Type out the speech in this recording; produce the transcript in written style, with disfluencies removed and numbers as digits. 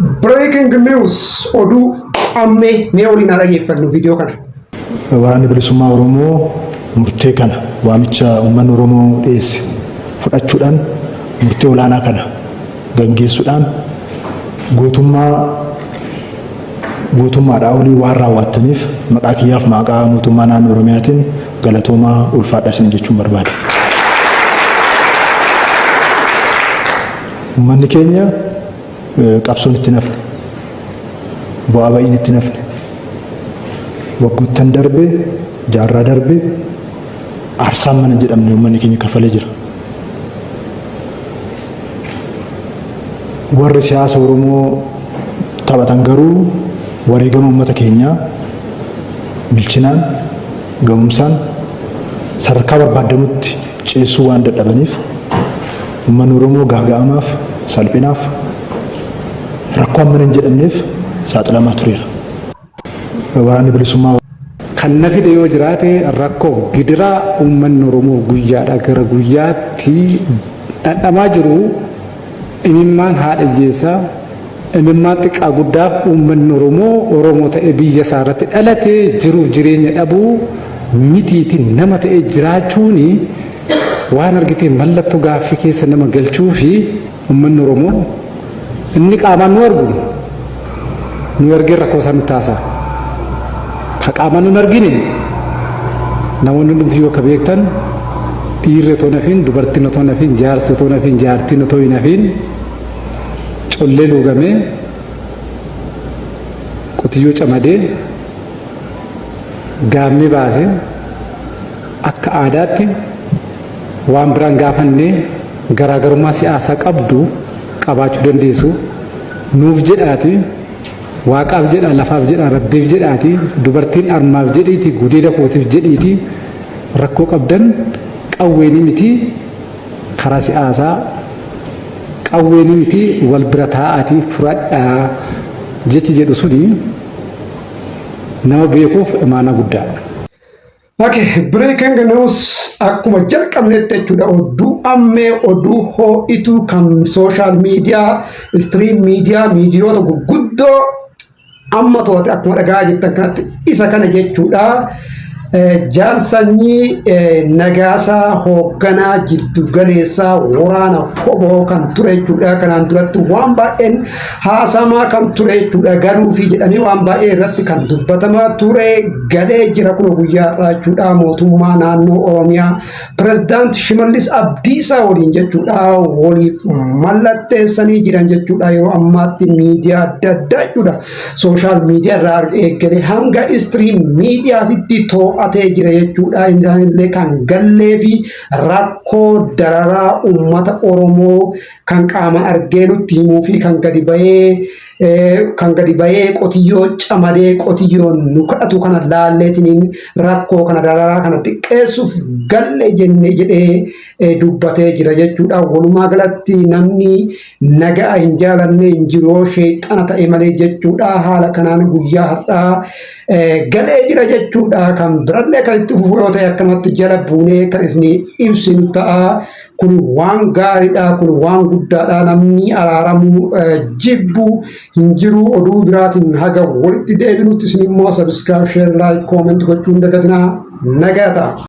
Breaking news oduu ammee mee waliin dhaggeeffannu viidiyoo kana. Waraanni bilisummaa Oromoo murtee kana waamicha uummanni Oromoo dhiyeesse fudhachuudhaan murtee olaanaa kana gaggeessuudhaan gootummaadhaa olii waan raawwattaniif maqaa kiyyaaf maqaa mootummaa naannoo Oromiyaatiin galatoomaa ulfaadhaa isin jechuun barbaada. Uummanni keenya qabsoon itti nafne bu'aa ba'iin itti nafne waggoottan darbe jaarraa darbe aarsaan mana jedhamne uummanni keenya kafalee jira. Warri siyaasa Oromoo taphatan garuu wareegama uummata keenyaa bilchinaan ga'umsaan sadarkaa barbaadamutti ceesuu waan dadhabaniif uummanni Oromoo gaaga'amaaf salphinaaf rakkoo amma hin jedhamneef saaxilamaa tureera. Waraanni bilisummaa kan na fide yoo jiraate rakkoo gidiraa uummanni Oromoo guyyaadhaa gara guyyaatti dhadhamaa jiru imimmaan haadha hiyyeessaa imimmaan xiqqaa guddaaf uummanni Oromoo ta'ee biyya isaa irratti dhalatee jiruuf jireenya dhabuu mitiitiin nama ta'ee jiraachuun waan argitee mallattoo gaaffii keessa nama galchuu fi uummanni Oromoo inni qaamaan nu argu nu argee rakkoo isaa nu taasa. Ka qaamaan nu argine namoonni nuti yoo ka beektan dhiirri otoo nafiin dubartiin otoo nafiin jaarsi otoo nafiin jaartiin otoo hin nafiin collee luugamee qotiyyoo camadee gaammee baasee akka aadaatti waan biraan gaafannee garaagarummaa siyaasaa qabdu qabaachuu dandeessu nuuf jedhaati waaqaaf jedha lafaaf jedha rabbiif jedhaati dubartiin armaaf jedhiiti gudeeda kootiif jedhiiti rakkoo qabdan qawweeni miti karaa siyaasaa qawweeni miti wal bira taa'aati furadhaa jechi jedhu suni nama beekuuf imaana guddaa. Okay, breaking news akkuma jalqabnetti jechuudha oduu ammee oduu ho'itu kan social media stream media miidiyoota gurguddoo amma to'ate akkuma dhagaa jirtan kanatti isa kana jechuudha. Jaarsanyii Nagaasaa hoogganaa jiddu galeessaa waraana hoboo kan ture jechuudha. Kanaan duratti waan baay'een haasamaa kan ture jechuudha. Galuu fi jedhamee waan baay'ee irratti kan dubbatamaa ture galee jira kun guyyaadhaa jechuudha. Mootummaa naannoo Oromiyaa pirezidaanti Shimallis Abdiisaa waliin jechuudha waliif mallatteessanii jiran jechuudha. Yeroo ammaatti miidiyaa adda addaa jechuudha. Sooshaal miidiyaa irraa eegalee hanga istiriim miidiyaatitti to'atee jira jechuudha. Illee kan gallee fi rakkoo dararaa uummata Oromoo kan qaama argee nutti himuu fi kan gadi bahee qotiyyoo camadee qotiyyoon nu kadhatu kana laalleetiin rakkoo kana dararaa kana xiqqeessuuf galle jenne jedhee dubbatee jira jechuudha. Walumaa galatti namni nagaa hin jaalanne hin jiru sheexana ta'e malee jechuudha. Haala kanaan guyyaa har'aa galee jira jechuudha. Kan birallee kan itti fufuu yoo ta'e akkamatti jala buunee kan isin ibsinu ta'a. Kun waan gaariidha, kun waan guddaadha. Namni araaramuu jibbu hin jiru. Oduu biraatiin haga walitti deebinutti isin immoo subscribe, share, like, comment gochuun dagatinaa. Nagaa ta'a.